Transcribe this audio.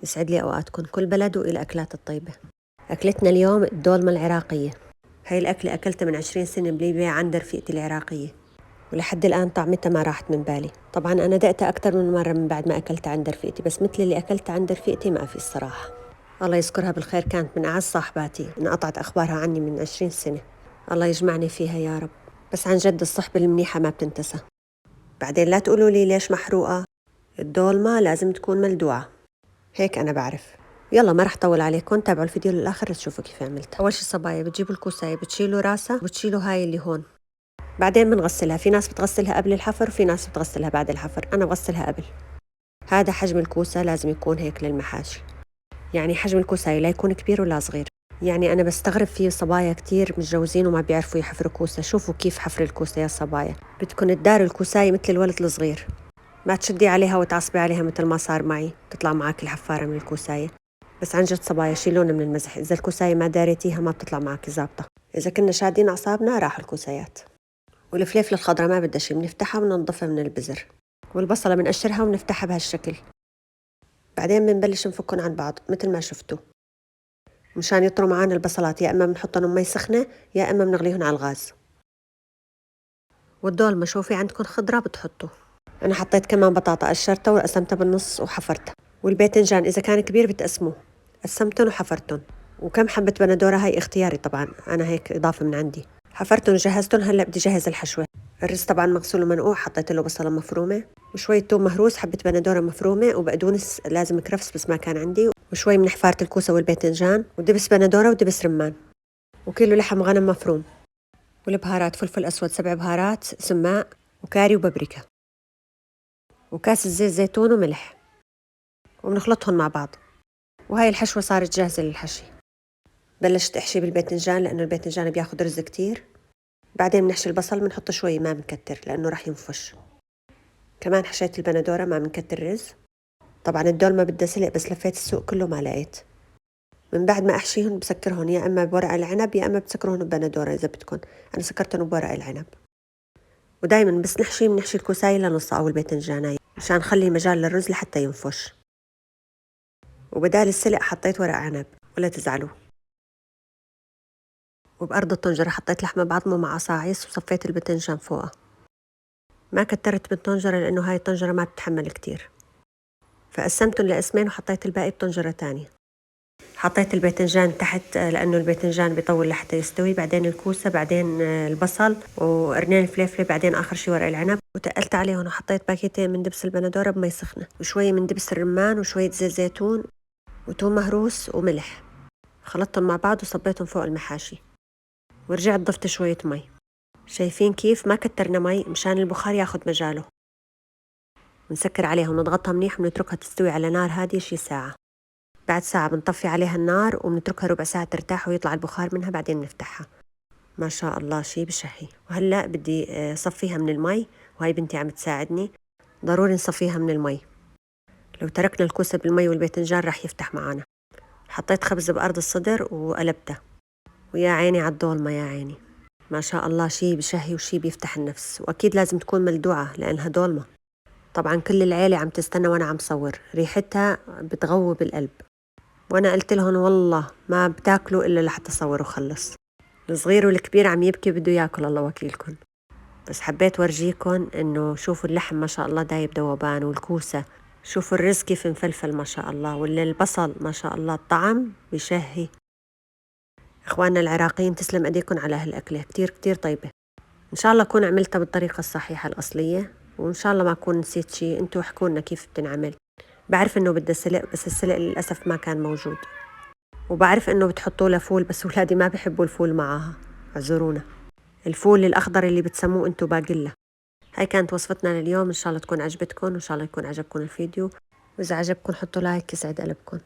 يسعد لي أوقاتكم كل بلد وإلى أكلات الطيبة. أكلتنا اليوم الدولمة العراقية. هاي الأكلة أكلتها من 20 سنة بليبيا عند رفيقتي العراقية، ولحد الآن طعمتها ما راحت من بالي. طبعا أنا دقتها أكثر من مرة من بعد ما أكلتها عند رفيقتي، بس مثل اللي أكلتها عند رفيقتي ما في الصراحة. الله يذكرها بالخير، كانت من أعز صاحباتي، انقطعت أخبارها عني من 20 سنة. الله يجمعني فيها يا رب. بس عن جد الصحبة المنيحة ما بتنتسى. بعدين لا تقولوا لي ليش محروقة، الدولمة لازم تكون ملدوعة، هيك أنا بعرف. يلا ما رح طول عليكم، تابعوا الفيديو للآخر تشوفوا كيف عملتها. أول شي صبايا بتجيبوا الكوساية، بتشيلوا راسها وبتشيلوا هاي اللي هون. بعدين بنغسلها، في ناس بتغسلها قبل الحفر وفي ناس بتغسلها بعد الحفر، أنا بغسلها قبل. هذا حجم الكوسة لازم يكون هيك للمحاشي، يعني حجم الكوساية لا يكون كبير ولا صغير. يعني أنا بستغرب في صبايا كتير متجوزين وما بيعرفوا يحفروا كوسة. شوفوا كيف حفر الكوسة يا صبايا، بدكن تداروا الكوساية مثل الولد الصغير، ما تشدي عليها وتعصبي عليها مثل ما صار معي، تطلع معك الحفارة من الكوساية. بس عن جد صبايا شيلونا من المزح، إذا الكوساية ما داريتيها ما بتطلع معك زابطة. إذا كنا شادين أعصابنا راحوا الكوسايات. والفليفلة الخضراء ما بدها شي، بنفتحها وننظفها من البذر، والبصلة بنقشرها ونفتحها بهالشكل. بعدين بنبلش نفكهم عن بعض مثل ما شفتوا، مشان يطروا معانا البصلات، يا إما بنحطهم بمي سخنة يا إما بنغليهم على الغاز. والدولمة شوفي عندكم خضرة بتحطوا. أنا حطيت كمان بطاطا قشرتها وقسمتها بالنص وحفرتها. والباذنجان إذا كان كبير بتقسموه، قسمتهم وحفرتهم. وكم حبة بندورة هاي اختياري طبعا، أنا هيك إضافة من عندي. حفرتهم وجهزتهم، هلأ بدي جهز الحشوة. الرز طبعا مغسول ومنقوع، حطيت له بصلة مفرومة وشوية توم مهروس، حبة بندورة مفرومة وبقدونس لازم كرفس بس ما كان عندي، وشوي من حفارة الكوسة والباذنجان ودبس بندورة ودبس رمان، وكيلو لحم غنم مفروم. والبهارات فلفل أسود 7 بهارات، سماق وكاري وبابريكا، وكاس زيت زيتون وملح، وبنخلطهم مع بعض. وهاي الحشوة صارت جاهزة للحشي. بلشت أحشي بالباذنجان لأنه الباذنجان بياخد رز كتير. بعدين بنحشي البصل، بنحط شوي ما بنكتر لأنه راح ينفش. كمان حشيت البندورة، ما بنكتر رز. طبعا الدولمة بدها سلق، بس لفيت السوق كله ما لقيت. من بعد ما أحشيهم بسكرهم يا إما بورق العنب يا إما بسكرهم ببندورة إذا بدكم. أنا سكرتهم بورق العنب. ودايما بس بنحشي الكوساية لنص أو الباذنجانية مشان نخلي مجال للرز لحتى ينفش. وبدال السلق حطيت ورق عنب، ولا تزعلوا. وبأرض الطنجرة حطيت لحمة بعظمه مع عصاعيص وصفيت الباذنجان فوقها. ما كترت بالطنجرة لأنه هاي الطنجرة ما بتحمل كتير، فقسمتهم لقسمين وحطيت الباقي بطنجرة تانية. حطيت الباذنجان تحت لأنه الباذنجان بيطول لحتى يستوي، بعدين الكوسة، بعدين البصل وقرنين الفليفلة، بعدين آخر شي ورق العنب. وتقلت عليهم وحطيت باكيتين من دبس البندورة بمي سخنة وشوية من دبس الرمان وشوية زيت زيتون وتوم مهروس وملح. خلطتهم مع بعض وصبيتهم فوق المحاشي، ورجعت ضفت شوية مي. شايفين كيف ما كترنا مي مشان البخار ياخد مجاله. ونسكر عليها ونضغطها منيح ونتركها تستوي على نار هادية شي ساعة. بعد ساعة بنطفي عليها النار وبنتركها ربع ساعة ترتاح ويطلع البخار منها، بعدين نفتحها. ما شاء الله شي بشهي. وهلأ بدي صفيها من المي، وهي بنتي عم تساعدني. ضروري نصفيها من المي، لو تركنا الكوسة بالمي والباذنجان راح يفتح معانا. حطيت خبز بأرض الصدر وقلبته، ويا عيني على الدولمة يا عيني. ما شاء الله شي بشهي وشي بيفتح النفس، وأكيد لازم تكون ملدوعة لأنها دولمة. طبعا كل العيلة عم تستنى وأنا عم صور، ريحتها بتغوب القلب. وأنا قلت لهم والله ما بتاكلوا إلا لحتى صور وخلص. الصغير والكبير عم يبكي بده ياكل، الله وكيلكم. بس حبيت ورجيكم إنه شوفوا اللحم ما شاء الله دايب دوبان، والكوسة شوفوا الرز كيف مفلفل ما شاء الله، والبصل ما شاء الله الطعم بشهي. إخواننا العراقيين تسلم أيديكم على هالأكلة، كتير كتير طيبة. إن شاء الله أكون عملتها بالطريقة الصحيحة الأصلية، وإن شاء الله ما أكون نسيت شي. أنتوا احكوا لنا كيف بتنعمل. بعرف إنه بدها سلق، بس السلق للأسف ما كان موجود. وبعرف إنه بتحطوا له فول، بس ولادي ما بيحبوا الفول معاها، اعذرونا. الفول الأخضر اللي بتسموه أنتوا باقلة. هاي كانت وصفتنا لليوم، إن شاء الله تكون عجبتكم وإن شاء الله يكون عجبكم الفيديو. وإذا عجبكم حطوا لايك، يسعد قلبكم.